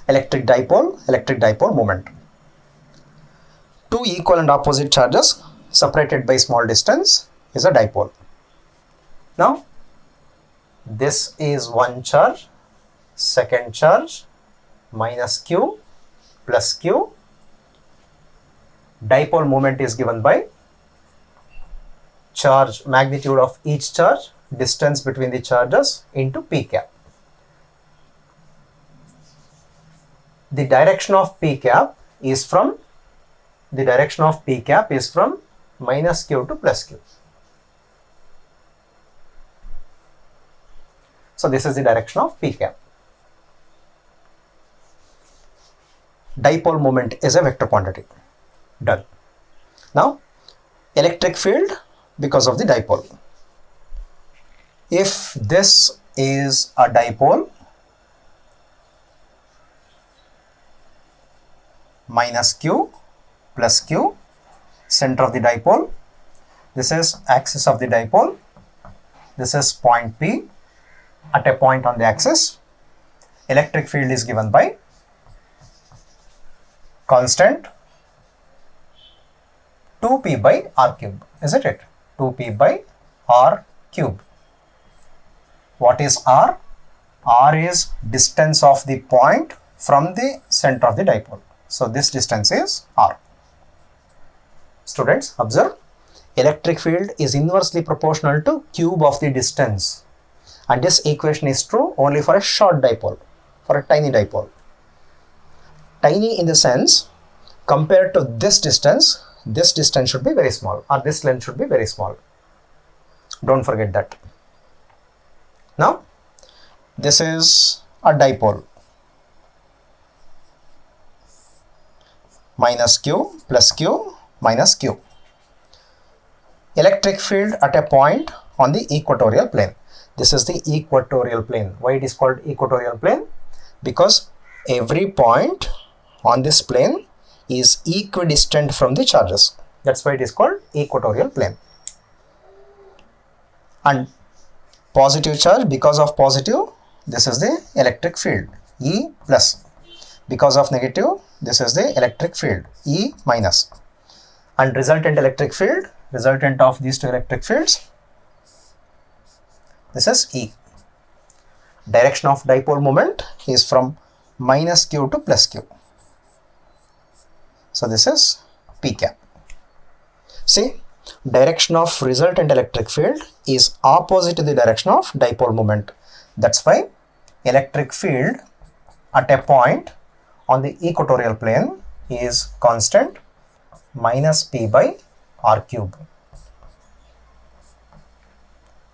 electric dipole moment. Two equal and opposite charges separated by small distance is a dipole. Now, this is one charge, second charge, minus q plus q. Dipole moment is given by charge, magnitude of each charge, distance between the charges into p cap. The direction of p cap is from minus q to plus q. So this is the direction of p cap. Dipole moment is a vector quantity. Done. Now, electric field because of the dipole. If this is a dipole, minus q plus q, center of the dipole, this is axis of the dipole, this is point P at a point on the axis. Electric field is given by constant 2p by r cube, isn't it? 2p by r cube. What is r? R is distance of the point from the center of the dipole. So this distance is r. Students, observe, electric field is inversely proportional to cube of the distance, and this equation is true only for a short dipole, for a tiny dipole. Tiny in the sense, compared to this distance should be very small, or this length should be very small. Don't forget that. Now, this is a dipole. Minus q plus q minus q. Electric field at a point on the equatorial plane. This is the equatorial plane. Why it is called equatorial plane? Because every point on this plane is equidistant from the charges. That's why it is called equatorial plane. And positive charge, because of positive, this is the electric field, E plus. Because of negative, this is the electric field, E minus. And resultant electric field, resultant of these two electric fields, this is E. Direction of dipole moment is from minus q to plus q. So this is p cap. See, direction of resultant electric field is opposite to the direction of dipole moment. That's why electric field at a point on the equatorial plane is constant minus p by r cube.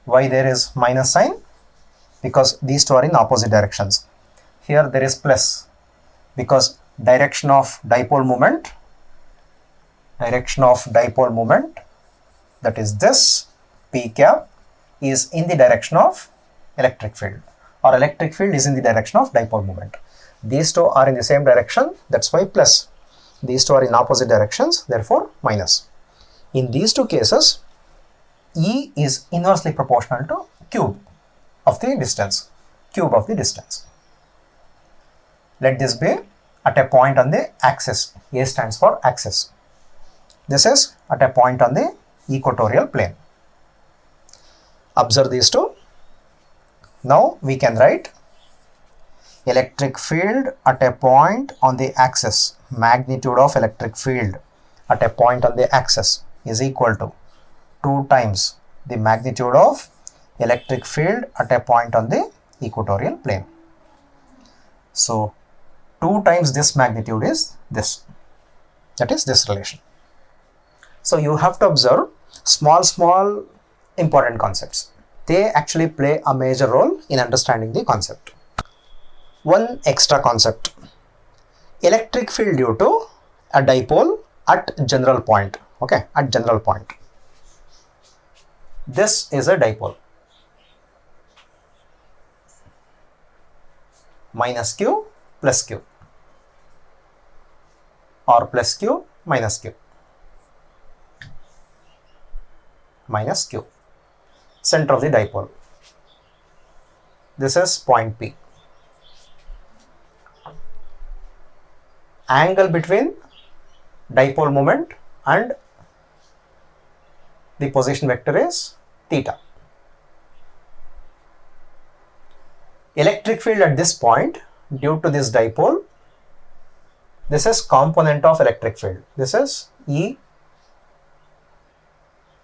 Why there is minus sign? Because these two are in opposite directions. Here there is plus, because direction of dipole moment, that is this p cap, is in the direction of electric field, or electric field is in the direction of dipole moment. These two are in the same direction, that's why plus. These two are in opposite directions, therefore minus. In these two cases, E is inversely proportional to cube of the distance. Let this be at a point on the axis. A stands for axis. This is at a point on the equatorial plane. Observe these two. Now we can write electric field at a point on the axis, magnitude of electric field at a point on the axis is equal to 2 times the magnitude of electric field at a point on the equatorial plane. So 2 times this magnitude is this, that is this relation. So you have to observe small important concepts. They actually play a major role in understanding the concept. One extra concept: electric field due to a dipole at general point. Okay, at general point. This is a dipole. Minus q plus q, or plus q minus q. Minus q. Center of the dipole. This is point P. angle between dipole moment and the position vector is theta. Electric field at this point due to this dipole, this is component of electric field. This is E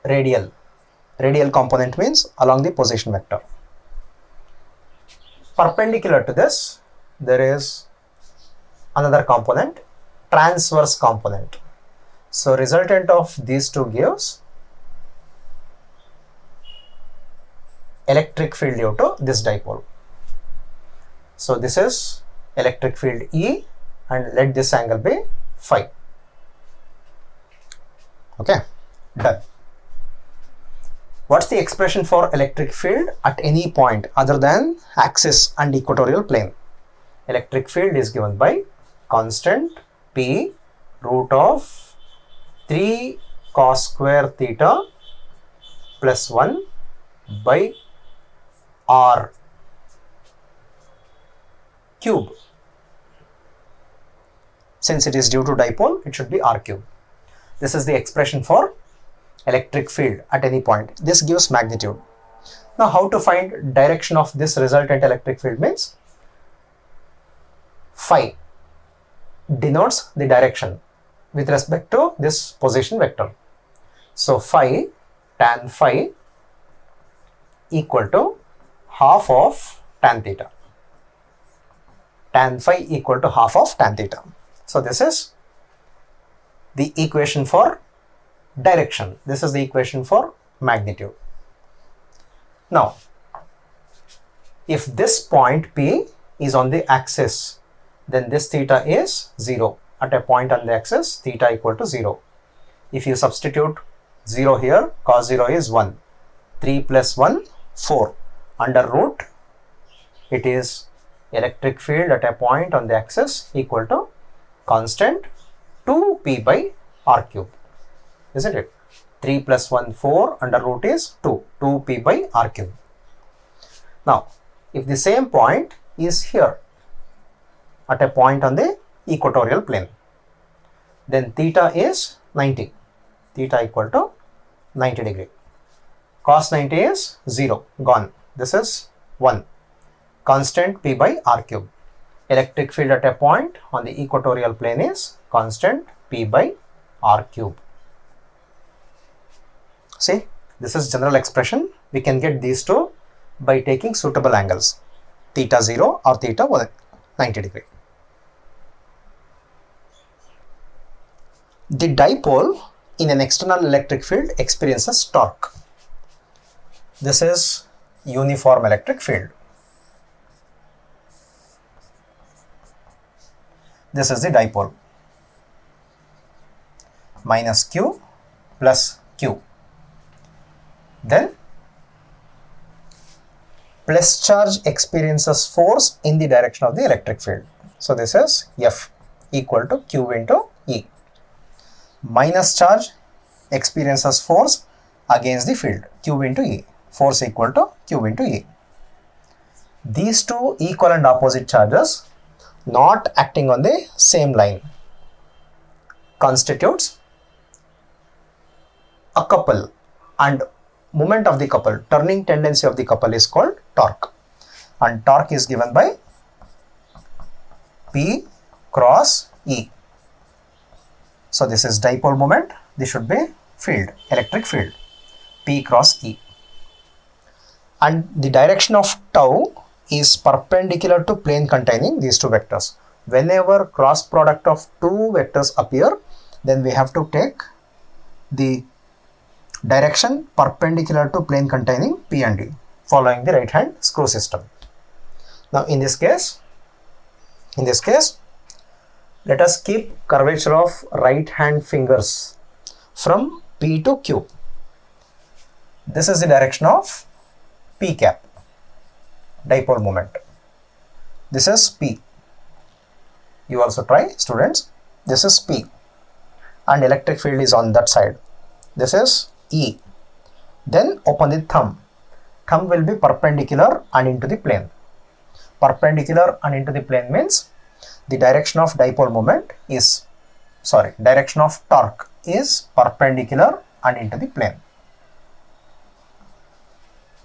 radial. Radial component means along the position vector. Perpendicular to this, there is another component, transverse component. So resultant of these two gives electric field due to this dipole. So this is electric field E, and let this angle be phi. Okay, done. What's the expression for electric field at any point other than axis and equatorial plane? Electric field is given by constant P root of 3 cos square theta plus 1 by R cube. Since it is due to dipole, it should be R cube. This is the expression for electric field at any point. This gives magnitude. Now, how to find direction of this resultant electric field means phi denotes the direction with respect to this position vector. So phi tan phi equal to half of tan theta. Tan phi equal to half of tan theta. So this is the equation for direction. This is the equation for magnitude. Now, if this point P is on the axis, then this theta is 0. At a point on the axis, theta equal to 0. If you substitute 0 here, cos 0 is 1. 3 plus 1, 4. Under root, it is electric field at a point on the axis equal to constant 2p by r cube. Isn't it? 3 plus 1, 4, under root is 2. 2p by r cube. Now, if the same point is here at a point on the equatorial plane, then theta is 90. Theta equal to 90 degree. Cos 90 is 0, gone. This is 1. Constant p by r cube. Electric field at a point on the equatorial plane is constant p by r cube. See, this is general expression. We can get these two by taking suitable angles, theta 0 or theta 90 degree. The dipole in an external electric field experiences torque. This is uniform electric field. This is the dipole. Minus Q plus Q. Then plus charge experiences force in the direction of the electric field. So this is F equal to Q into E. Minus charge experiences force against the field, Q into E. Force equal to Q into E. These two equal and opposite charges not acting on the same line constitutes a couple, and moment of the couple, turning tendency of the couple is called torque, and torque is given by P cross E. So this is dipole moment, this should be field, electric field, P cross E. And the direction of tau is perpendicular to plane containing these two vectors. Whenever cross product of two vectors appear, then we have to take the direction perpendicular to plane containing P and D, following the right hand screw system. Now in this case, let us keep curvature of right hand fingers from P to Q. This is the direction of P cap, dipole moment. This is P. You also try, students. This is P, and electric field is on that side. This is E. Then open the thumb. Thumb will be perpendicular and into the plane. Perpendicular and into the plane means the direction of dipole moment is, direction of torque is perpendicular and into the plane.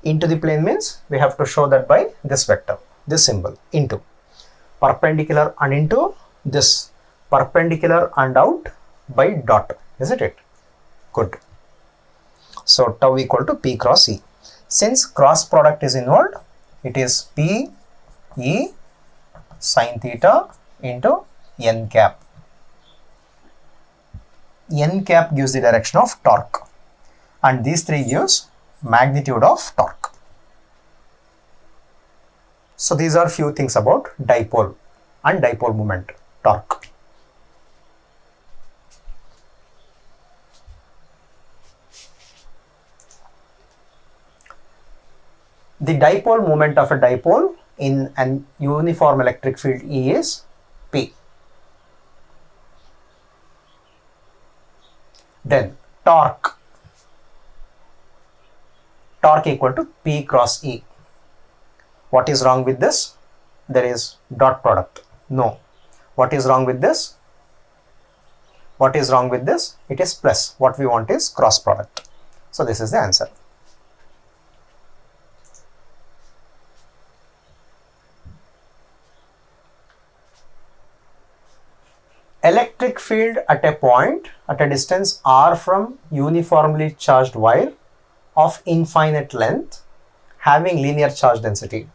Into the plane means we have to show that by this vector, this symbol, into. Perpendicular and into, this perpendicular and out by dot, isn't it? Good. So tau equal to P cross E. Since cross product is involved, it is P E sin theta into n cap. N cap gives the direction of torque, and these three gives magnitude of torque. So these are few things about dipole and dipole moment, torque. The dipole moment of a dipole in an uniform electric field E is P. Then torque equal to P cross E. What is wrong with this? There is dot product. No. What is wrong with this? What is wrong with this? It is plus. What we want is cross product. So this is the answer. Electric field at a point at a distance r from uniformly charged wire of infinite length having linear charge density.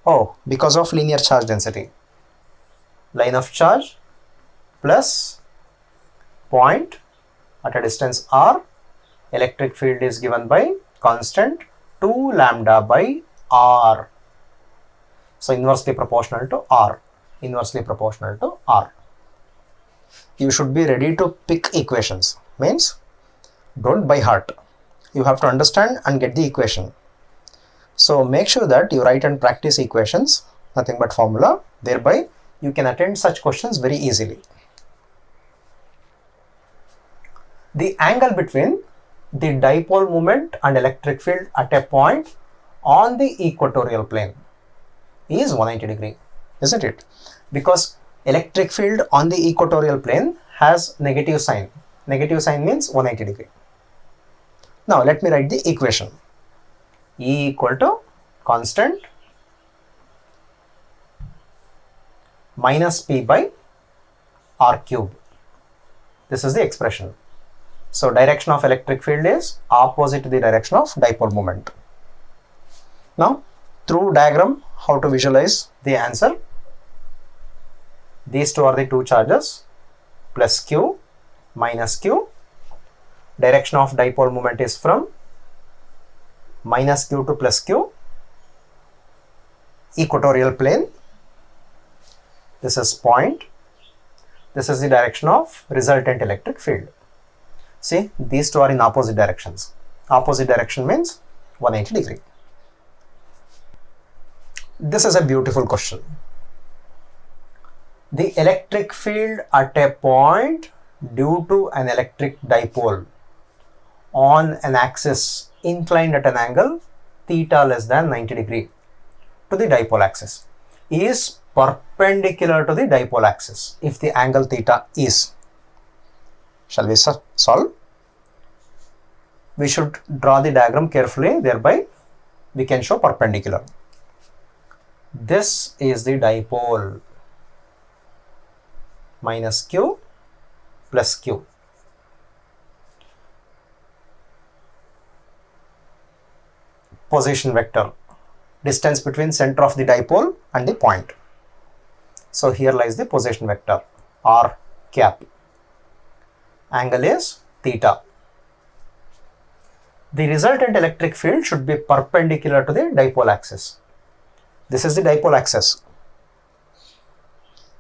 Oh, because of linear charge density. Line of charge plus point at a distance r, electric field is given by constant 2 lambda by r. So inversely proportional to r. Inversely proportional to r. You should be ready to pick equations. Means don't by heart. You have to understand and get the equation. So make sure that you write and practice equations, nothing but formula. Thereby you can attend such questions very easily. The angle between the dipole moment and electric field at a point on the equatorial plane is 180 degree, isn't it? Because electric field on the equatorial plane has negative sign. Negative sign means 180 degree. Now let me write the equation. E equal to constant minus P by r cube. This is the expression. So direction of electric field is opposite to the direction of dipole moment. Now through diagram, how to visualize the answer? These two are the two charges, plus q minus q. Direction of dipole moment is from minus q to plus q. Equatorial plane. This is point. This is the direction of resultant electric field. See, these two are in opposite directions. Opposite direction means 180 degree. This is a beautiful question. The electric field at a point due to an electric dipole on an axis inclined at an angle theta less than 90 degree to the dipole axis is perpendicular to the dipole axis if the angle theta is. Shall we solve? We should draw the diagram carefully, thereby we can show perpendicular. This is the dipole, minus q plus q. Position vector, distance between center of the dipole and the point. So here lies the position vector, r cap. Angle is theta. The resultant electric field should be perpendicular to the dipole axis. This is the dipole axis.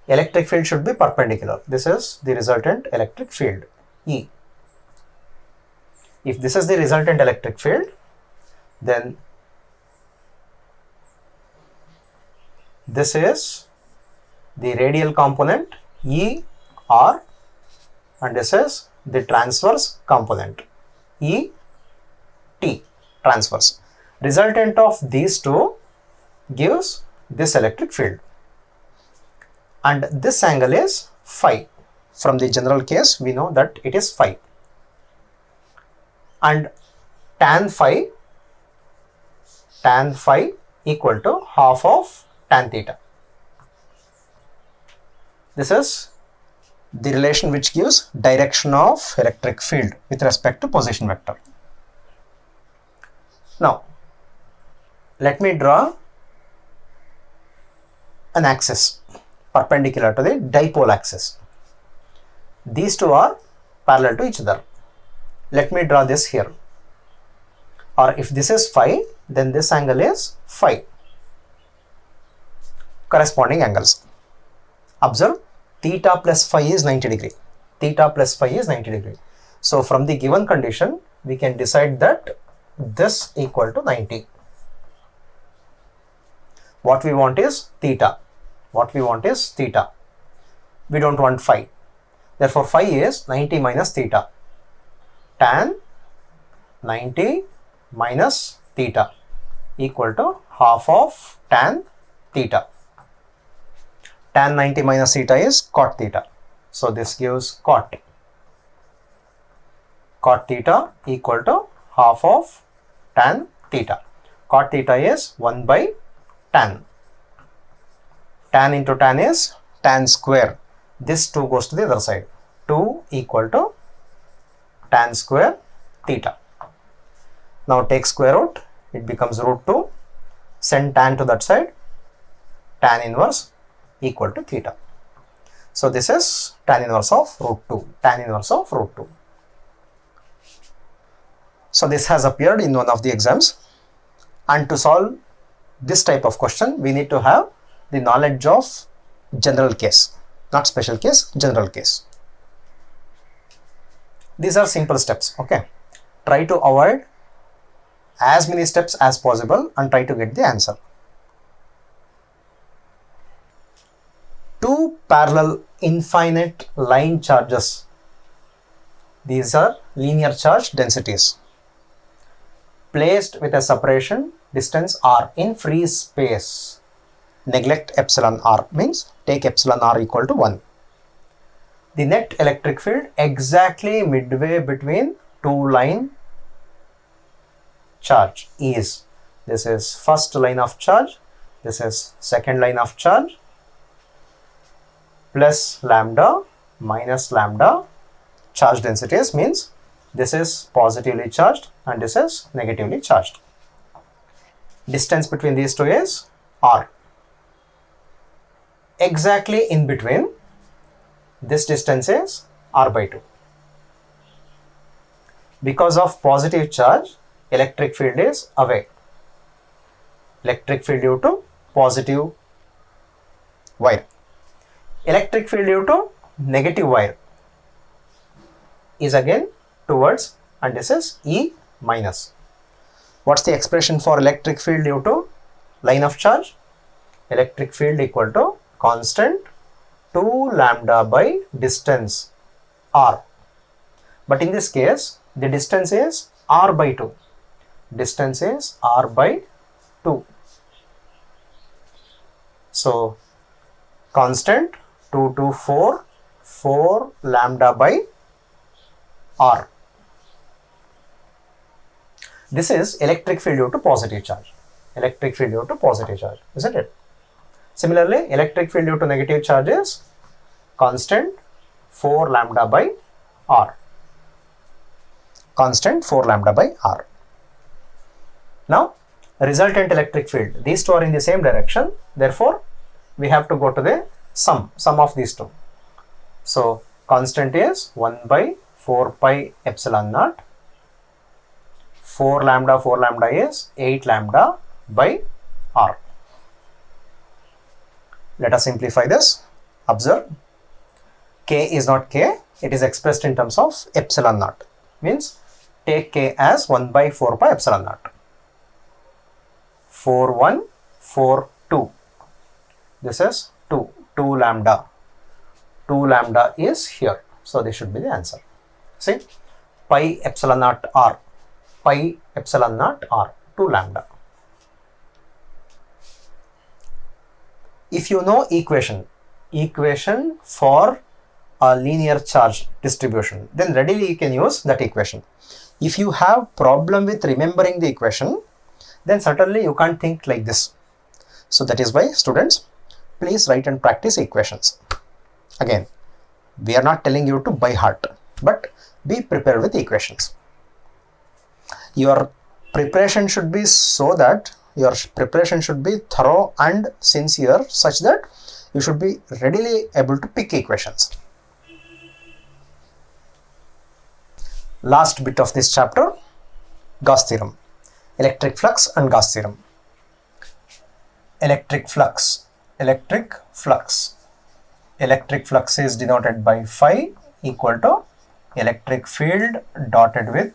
Electric field should be perpendicular. This is the resultant electric field, E. If this is the resultant electric field, then this is the radial component E R, and this is the transverse component E T, transverse. Resultant of these two gives this electric field. and this angle is phi. From the general case, we know that it is phi. And tan phi equal to half of tan theta. This is the relation which gives direction of electric field with respect to position vector. Now, let me draw an axis perpendicular to the dipole axis. These two are parallel to each other. Let me draw this here. Or if this is phi, then this angle is phi. Corresponding angles. Observe, theta plus phi is 90 degree. Theta plus phi is 90 degree. So from the given condition, we can decide that this equal to 90. What we want is theta. What we want is theta. We don't want phi. Therefore, phi is 90 minus theta. Tan 90 minus theta equal to half of tan theta. Tan 90 minus theta is cot theta. So this gives cot. Cot theta equal to half of tan theta. Cot theta is 1 by tan. Tan into tan is tan square. This 2 goes to the other side. 2 equal to tan square theta. Now take square root, it becomes root 2. Send tan to that side, tan inverse equal to theta. So this is tan inverse of root 2, tan inverse of root 2. So this has appeared in one of the exams, and to solve this type of question, we need to have the knowledge of general case, not special case, general case. These are simple steps, okay. Try to avoid as many steps as possible and try to get the answer. Two parallel infinite line charges. These are linear charge densities placed with a separation distance r in free space. Neglect epsilon r, means take epsilon r equal to 1. The net electric field exactly midway between two line charge is, this is first line of charge, this is second line of charge, plus lambda minus lambda charge densities, means this is positively charged and this is negatively charged. Distance between these two is r. Exactly in between, this distance is r by 2. Because of positive charge, electric field is away. Electric field due to positive wire. Electric field due to negative wire is again towards, and this is E minus. What's the expression for electric field due to line of charge? Electric field equal to constant 2 lambda by distance r. But in this case, the distance is r by 2. Distance is r by 2. So constant 2 to 4, 4 lambda by r. This is electric field due to positive charge. Electric field due to positive charge, isn't it? Similarly, electric field due to negative charge is constant 4 lambda by r. Constant 4 lambda by r. Now, resultant electric field. These two are in the same direction. Therefore, we have to go to the sum of these two. So, constant is 1 by 4 pi epsilon naught. 4 lambda is 8 lambda by r. Let us simplify this. Observe, k is not k, it is expressed in terms of epsilon naught. Means take k as 1 by 4 pi epsilon naught. 4 1, 4 2. This is 2 lambda. 2 lambda is here. So this should be the answer. See, pi epsilon naught r. Pi epsilon naught r, 2 lambda. If you know equation equation for a linear charge distribution, then readily you can use that equation. If you have problem with remembering the equation, then certainly you can't think like this. So that is why, students, please write and practice equations. Again, we are not telling you to by heart, but be prepared with equations. Your preparation should be so that your preparation should be thorough and sincere, such that you should be readily able to pick equations. Last bit of this chapter, Gauss theorem, electric flux and Gauss theorem. Electric flux. Electric flux is denoted by phi equal to electric field dotted with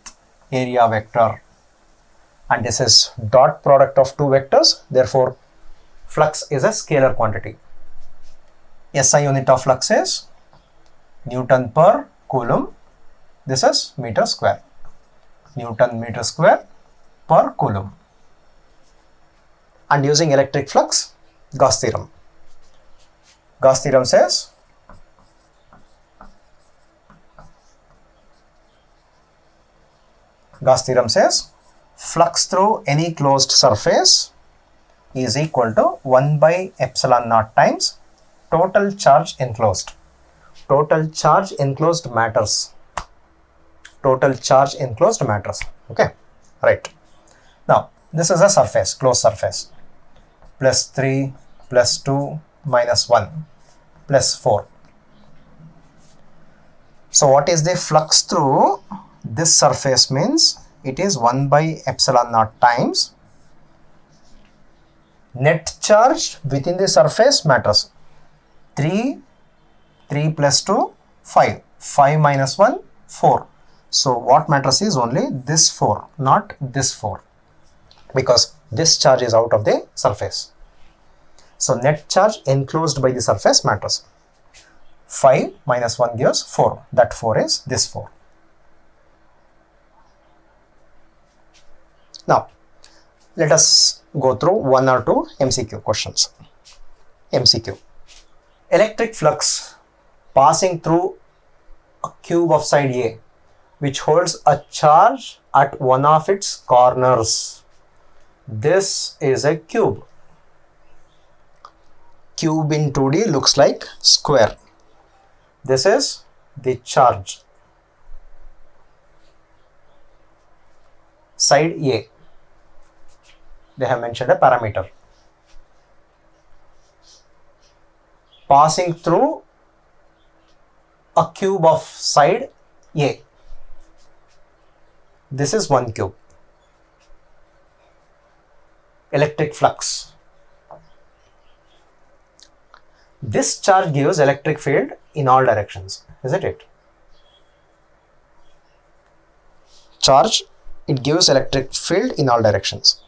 area vector, and this is dot product of two vectors, therefore flux is a scalar quantity. SI unit of flux is Newton per Coulomb. This is meter square, Newton meter square per Coulomb. And using electric flux, Gauss theorem. Gauss theorem says flux through any closed surface is equal to 1 by epsilon naught times total charge enclosed. Total charge enclosed matters. Total charge enclosed matters. Okay, right. Now, this is a surface, closed surface. Plus 3, plus 2, minus 1, plus 4. So, what is the flux through this surface? Means it is 1 by epsilon naught times net charge within the surface matters. 3 plus 2, 5. 5 minus 1, 4. So, what matters is only this 4, not this 4, because this charge is out of the surface. So, net charge enclosed by the surface matters. 5 minus 1 gives 4. That 4 is this 4. Now, let us go through one or two MCQ questions. MCQ. Electric flux passing through a cube of side A, which holds a charge at one of its corners. This is a cube. Cube in 2D looks like square. This is the charge. Side A. They have mentioned a parameter. Passing through a cube of side A. This is one cube. Electric flux. This charge gives electric field in all directions, isn't it? Charge, it gives electric field in all directions.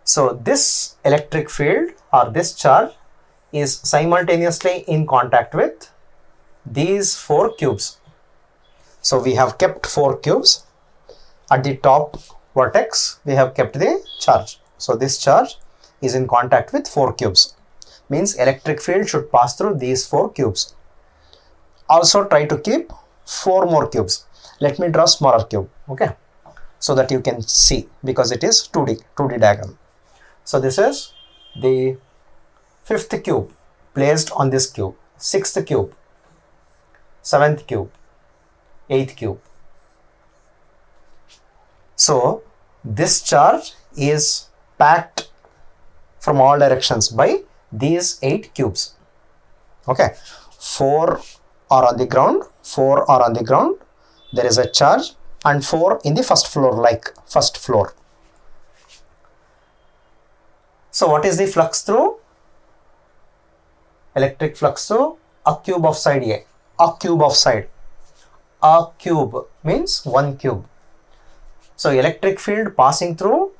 So this electric field or this charge is simultaneously in contact with these 4 cubes. So we have kept 4 cubes. At the top vertex, we have kept the charge. So this charge is in contact with 4 cubes. Means electric field should pass through these 4 cubes. Also try to keep 4 more cubes. Let me draw smaller cube, okay, so that you can see, because it is 2D diagram. So this is the 5th cube placed on this cube, 6th cube, 7th cube, 8th cube. So this charge is packed from all directions by these 8 cubes. Okay, 4 are on the ground, 4 are on the ground, there is a charge, and 4 in the first floor, like first floor. So what is the flux through? Electric flux through a cube of side A. A cube of side. A cube means 1 cube. So electric field passing through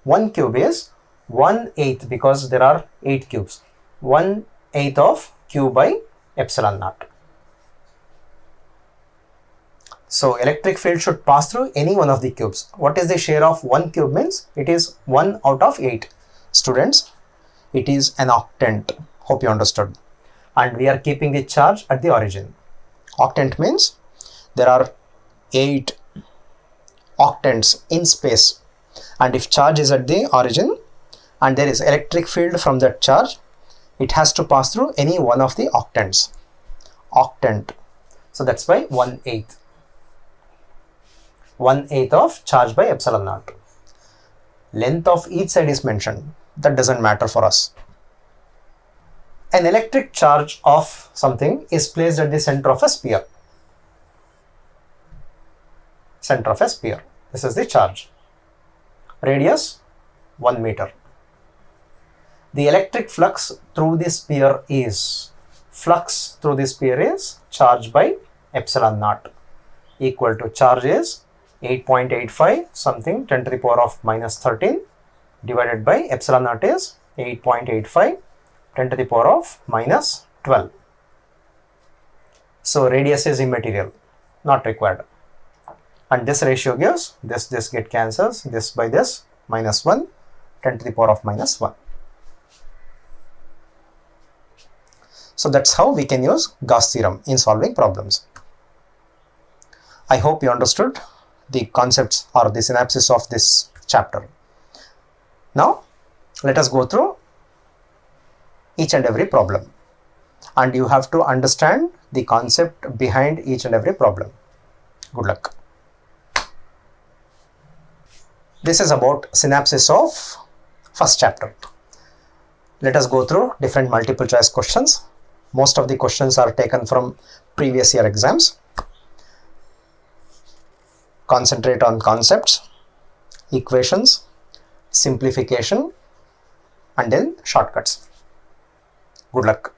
1 cube is 1/8, because there are 8 cubes. 1/8 of q by epsilon naught. So electric field should pass through any one of the cubes. What is the share of 1 cube? Means it is 1 out of 8. Students, it is an octant. Hope you understood. And we are keeping the charge at the origin. Octant means there are 8 octants in space, and if charge is at the origin and there is electric field from that charge, it has to pass through any one of the octants. Octant. So that's why 1/8. 1/8 of charge by epsilon naught. Length of each side is mentioned. That doesn't matter for us. An electric charge of something is placed at the center of a sphere. Center of a sphere. This is the charge. Radius 1 meter. The electric flux through the sphere is charge by epsilon naught, equal to charge is 8.85 something 10 to the power of minus 13 divided by epsilon naught is 8.85 10 to the power of minus 12. So radius is immaterial, not required. And this ratio gives this get cancels, this by this, minus 1 10 to the power of minus 1. So that's how we can use Gauss theorem in solving problems. I hope you understood the concepts or the synopsis of this chapter. Now let us go through each and every problem, and you have to understand the concept behind each and every problem. Good luck. This is about synopsis of first chapter. Let us go through different multiple choice questions. Most of the questions are taken from previous year exams. Concentrate on concepts, equations, simplification, and then shortcuts. Good luck.